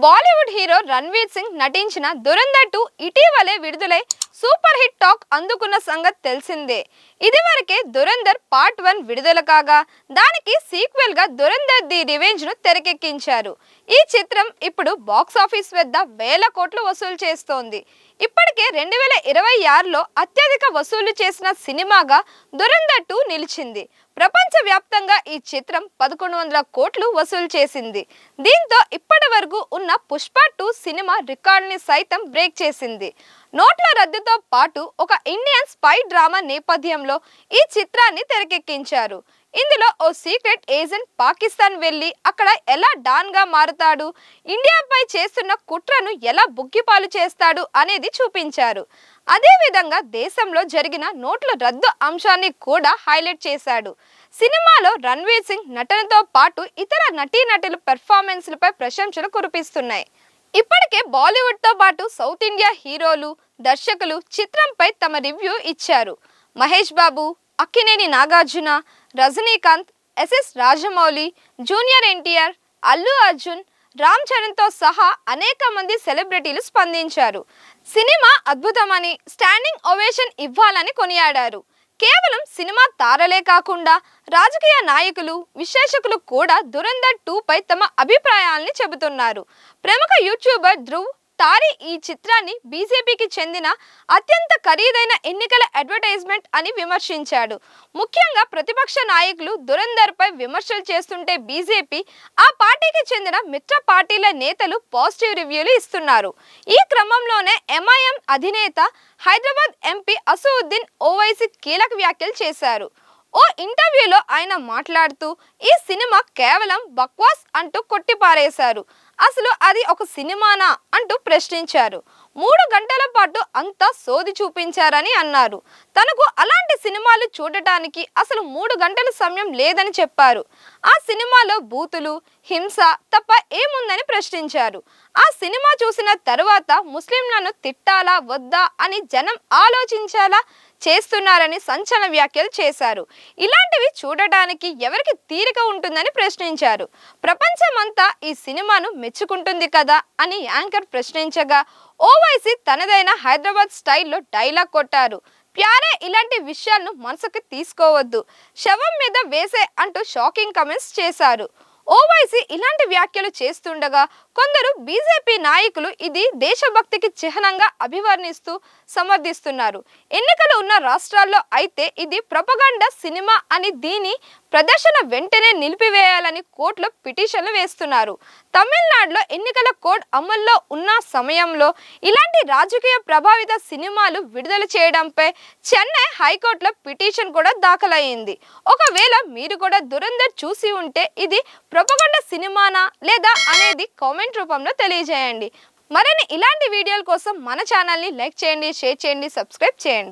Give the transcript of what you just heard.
Bollywood hero Ranveer Singh నటించిన దురంధర్ 2 ఇటీవలే విడుదలై సూపర్ హిట్ టాక్ అందుకున్న సంగతి తెలిసిందే. ఇదివరకే దురంధర్ పార్ట్ 1 విడుదల కాగా దానికి సీక్వెల్ గా దురంధర్ ది రివెంజ్ ను తెరకెక్కించారు. ఈ చిత్రం ఇప్పుడు బాక్స్ ఆఫీస్ వద్ద వేల కోట్లు వసూలు చేస్తోంది. ఇప్పటికే 2026లో అత్యధిక వసూలు చేసిన సినిమాగా దురంధర్ 2 నిలిచింది. ప్రపంచవ్యాప్తంగా ఈ చిత్రం 1100 కోట్లు వసూలు చేసింది. దీంతో ఇప్పటి వరకు ఉన్న పుష్ప 2 సినిమా రికార్డుని సైతం బ్రేక్ చేసింది. నోట్ల రద్దుతో పాటు ఒక ఇండియన్ స్పై డ్రామా నేపథ్యంలో ఈ చిత్రాన్ని తెరకెక్కించారు. ఇందులో ఓ సీక్రెట్ ఏజెంట్ పాకిస్తాన్ వెళ్లి అక్కడ ఎలా డాన్ గా మారుతాడు, ఇండియాపై చేస్తున్న కుట్రను ఎలా బుగ్గిపాలు చేస్తాడు అనేది చూపించారు. అదే విధంగా దేశంలో జరిగిన నోట్ల రద్దు అంశాన్ని కూడా హైలైట్ చేశాడు. సినిమాలో రణ్వీర్ సింగ్ నటనతో పాటు ఇతర నటీనటుల పెర్ఫార్మెన్స్లపై ప్రశంసలు కురిపిస్తున్నాయి. ఇప్పటికే బాలీవుడ్ తో పాటు సౌత్ ఇండియా హీరోలు, దర్శకులు చిత్రంపై తమ రివ్యూ ఇచ్చారు. మహేష్ బాబు, అక్కినేని నాగార్జున, రజనీకాంత్, ఎస్ఎస్ రాజమౌళి, జూనియర్ ఎన్టీఆర్, అల్లు అర్జున్, రామ్ చరణ్ తో సహా అనేక మంది సెలబ్రిటీలు స్పందించారు. సినిమా అద్భుతమని, స్టాండింగ్ ఓవేషన్ ఇవ్వాలని కొనియాడారు. కేవలం సినిమా తారలే కాకుండా రాజకీయ నాయకులు, విశ్లేషకులు కూడా దురంధర్ 2 పై తమ అభిప్రాయాల్ని చెబుతున్నారు. ప్రముఖ యూట్యూబర్ ధ్రువ్ తారీ ఈ చిత్రాన్ని బీజేపీకి చెందిన అత్యంత ఖరీదైన ఎన్నికల అడ్వర్టైజ్మెంట్ అని విమర్శించాడు. ముఖ్యంగా ప్రతిపక్ష నాయకులు దురంధర్ పై విమర్శలు చేస్తుంటే బీజేపీ, ఆ పార్టీకి చెందిన మిత్ర పార్టీల నేతలు పాజిటివ్ రివ్యూలు ఇస్తున్నారు. ఈ క్రమంలోనే ఎంఐఎం అధినేత హైదరాబాద్ ఎంపీ అసదుద్దీన్ ఓవైసీ కీలక వ్యాఖ్యలు చేశారు. ఓ ఇంటర్వ్యూలో ఆయన మాట్లాడుతూ ఈ సినిమా కేవలం బక్వాస్ అంటూ కొట్టిపారేశారు. అసలు అది ఒక సినిమానా అంటూ ప్రశ్నించారు. 3 గంటల పాటు అంతా సోది చూపించారని అన్నారు. తనకు అలాంటి సినిమాలు చూడటానికి అసలు 3 గంటల సమయం లేదని చెప్పారు. ఆ సినిమాలో బూతులు, హింస తప్ప ఏముందని ప్రశ్నించారు. ఆ సినిమా చూసిన తరువాత ముస్లింలను తిట్టాలా వద్దా అని జనం ఆలోచించాలా చేస్తున్నారని సంచలన వ్యాఖ్యలు చేశారు. ఇలాంటివి చూడటానికి ఎవరికి తీరిక ఉంటుందని ప్రశ్నించారు. ప్రపంచమంతా ఈ సినిమాను మెచ్చుకుంటుంది కదా అని యాంకర్ ప్రశ్నించగా ఓవైసీ తనదైన హైదరాబాద్ స్టైల్లో డైలాగ్ కొట్టారు. ప్యారే ఇలాంటి విషయాలను మనసుకు తీసుకోవద్దు, శవం మీద వేసే అంటూ షాకింగ్ కమెంట్స్ చేశారు. ఓవైసీ ఇలాంటి వ్యాఖ్యలు చేస్తుండగా కొందరు బీజేపీ నాయకులు ఇది దేశభక్తికి చిహ్నంగా అభివర్ణిస్తూ సమర్థిస్తున్నారు. ఎన్నికలు ఉన్న రాష్ట్రాల్లో అయితే ఇది ప్రొపగండా సినిమా అని, దీని ప్రదర్శన వెంటనే నిలిపివేయాలని కోర్టులో పిటిషన్లు వేస్తున్నారు. తమిళనాడులో ఎన్నికల కోడ్ అమల్లో ఉన్న సమయంలో ఇలాంటి రాజకీయ ప్రభావిత సినిమాలు విడుదల చేయడంపై చెన్నై హైకోర్టులో పిటిషన్ కూడా దాఖలయ్యింది. ఒకవేళ మీరు కూడా దురంధర్ చూసి ఉంటే ఇది ప్రొపగండా సినిమానా లేదా అనేది కామెంట్ రూపంలో తెలియజేయండి. మరిన్ని ఇలాంటి వీడియోల కోసం మన ఛానల్ని లైక్ చేయండి, షేర్ చేయండి, సబ్స్క్రైబ్ చేయండి.